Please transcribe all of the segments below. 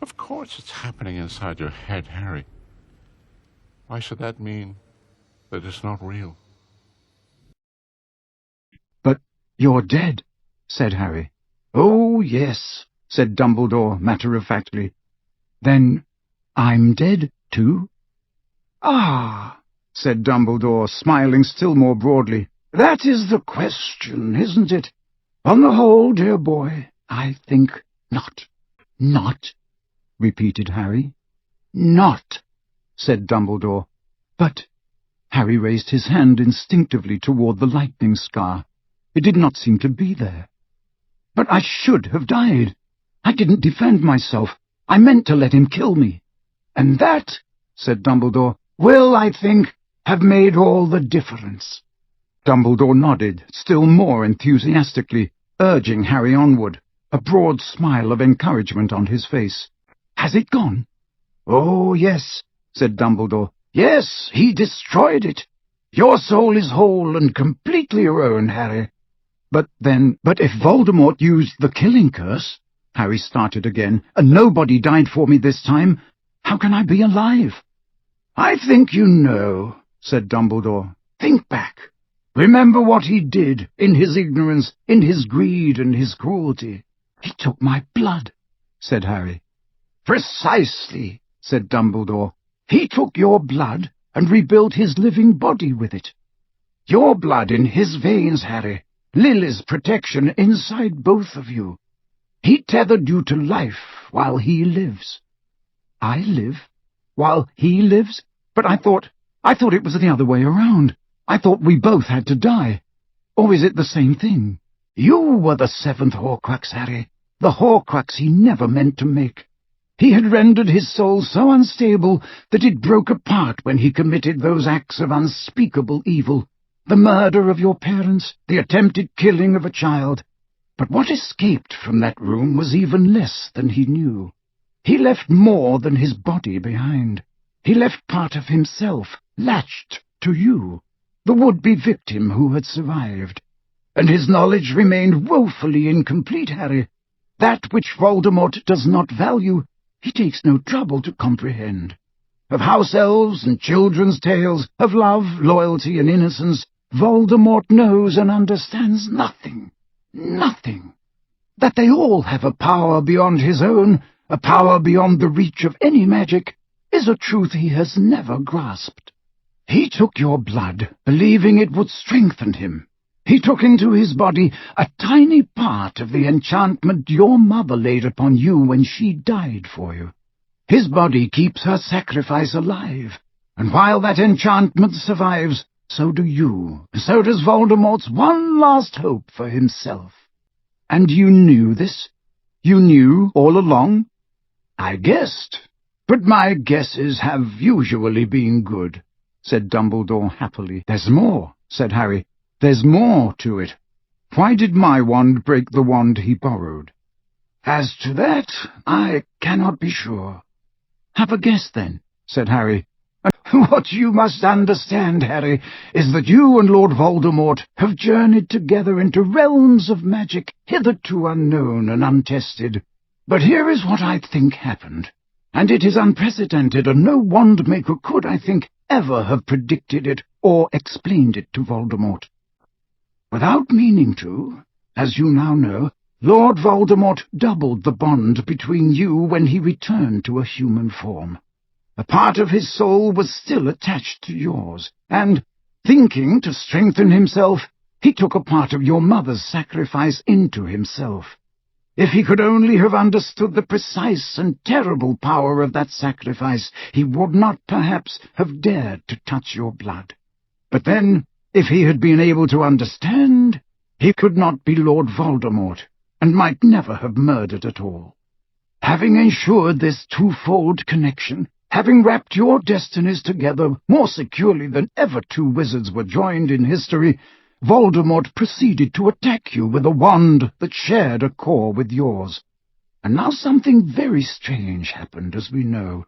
Of course it's happening inside your head, Harry. Why should that mean that it's not real? "But you're dead," said Harry. "Oh, yes," said Dumbledore matter-of-factly. "Then I'm dead, too?" "Ah," said Dumbledore, smiling still more broadly, "that is the question, isn't it? On the whole, dear boy, I think not." "Not?" repeated Harry. "Not," said Dumbledore. "But—" Harry raised his hand instinctively toward the lightning scar. It did not seem to be there. "But I should have died. I didn't defend myself. I meant to let him kill me. And that," said Dumbledore, "will, I think, have made all the difference." Dumbledore nodded, still more enthusiastically, urging Harry onward, a broad smile of encouragement on his face. "Has it gone?" "Oh, yes," said Dumbledore. "Yes, he destroyed it. Your soul is whole and completely your own, Harry." But if Voldemort used the killing curse," Harry started again, "and nobody died for me this time, how can I be alive?" "I think you know," said Dumbledore. "Think back. Remember what he did, in his ignorance, in his greed and his cruelty." "He took my blood," said Harry. "Precisely," said Dumbledore. "He took your blood and rebuilt his living body with it. Your blood in his veins, Harry. Lily's protection inside both of you. He tethered you to life while he lives." "I live while he lives? But I thought it was the other way around. I thought we both had to die. Or is it the same thing?" "You were the seventh Horcrux, Harry, the Horcrux he never meant to make. He had rendered his soul so unstable that it broke apart when he committed those acts of unspeakable evil, the murder of your parents, the attempted killing of a child. But what escaped from that room was even less than he knew. He left more than his body behind. He left part of himself, latched to you, the would-be victim who had survived. And his knowledge remained woefully incomplete, Harry. That which Voldemort does not value, he takes no trouble to comprehend. Of house elves and children's tales, of love, loyalty, and innocence, Voldemort knows and understands nothing. Nothing. That they all have a power beyond his own, a power beyond the reach of any magic, is a truth he has never grasped. He took your blood, believing it would strengthen him. He took into his body a tiny part of the enchantment your mother laid upon you when she died for you. His body keeps her sacrifice alive, and while that enchantment survives, so do you, so does Voldemort's one last hope for himself. And you knew this? You knew all along?" "I guessed, but my guesses have usually been good," said Dumbledore happily. "There's more," said Harry. "There's more to it. Why did my wand break the wand he borrowed?" "As to that, I cannot be sure." "Have a guess, then," said Harry. "What you must understand, Harry, is that you and Lord Voldemort have journeyed together into realms of magic hitherto unknown and untested. But here is what I think happened, and it is unprecedented, and no wand-maker could, I think, ever have predicted it or explained it to Voldemort. Without meaning to, as you now know, Lord Voldemort doubled the bond between you when he returned to a human form. A part of his soul was still attached to yours, and, thinking to strengthen himself, he took a part of your mother's sacrifice into himself. If he could only have understood the precise and terrible power of that sacrifice, he would not perhaps have dared to touch your blood. But then, if he had been able to understand, he could not be Lord Voldemort, and might never have murdered at all. Having ensured this twofold connection, having wrapped your destinies together more securely than ever two wizards were joined in history, Voldemort proceeded to attack you with a wand that shared a core with yours. And now something very strange happened, as we know.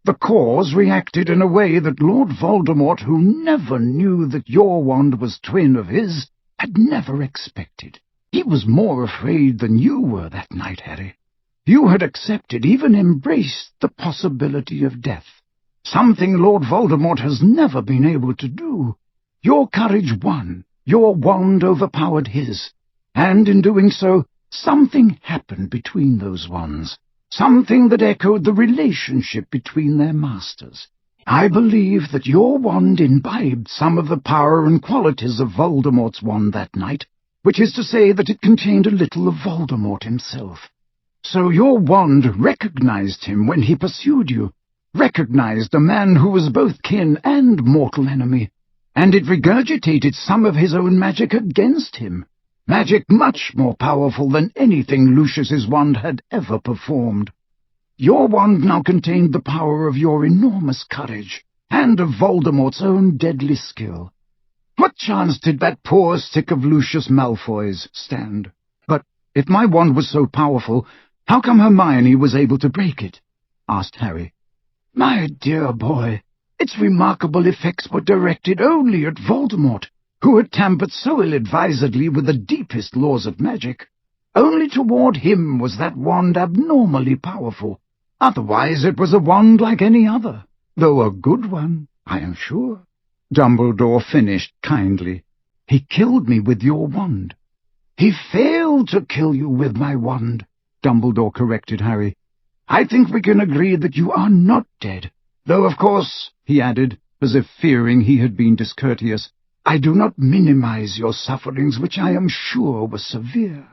The cores reacted in a way that Lord Voldemort, who never knew that your wand was twin of his, had never expected. He was more afraid than you were that night, Harry. You had accepted, even embraced, the possibility of death, something Lord Voldemort has never been able to do. Your courage won, your wand overpowered his, and in doing so, something happened between those wands, something that echoed the relationship between their masters. I believe that your wand imbibed some of the power and qualities of Voldemort's wand that night, which is to say that it contained a little of Voldemort himself. So your wand recognized him when he pursued you, recognized a man who was both kin and mortal enemy, and it regurgitated some of his own magic against him, magic much more powerful than anything Lucius's wand had ever performed. Your wand now contained the power of your enormous courage, and of Voldemort's own deadly skill. What chance did that poor stick of Lucius Malfoy's stand? But if my wand was so powerful, how come Hermione was able to break it? Asked Harry. My dear boy, its remarkable effects were directed only at Voldemort, who had tampered so ill-advisedly with the deepest laws of magic. Only toward him was that wand abnormally powerful. Otherwise it was a wand like any other, though a good one, I am sure. Dumbledore finished kindly. He killed me with your wand. He failed to kill you with my wand, Dumbledore corrected Harry. I think we can agree that you are not dead, though of course, he added, as if fearing he had been discourteous, I do not minimize your sufferings, which I am sure were severe.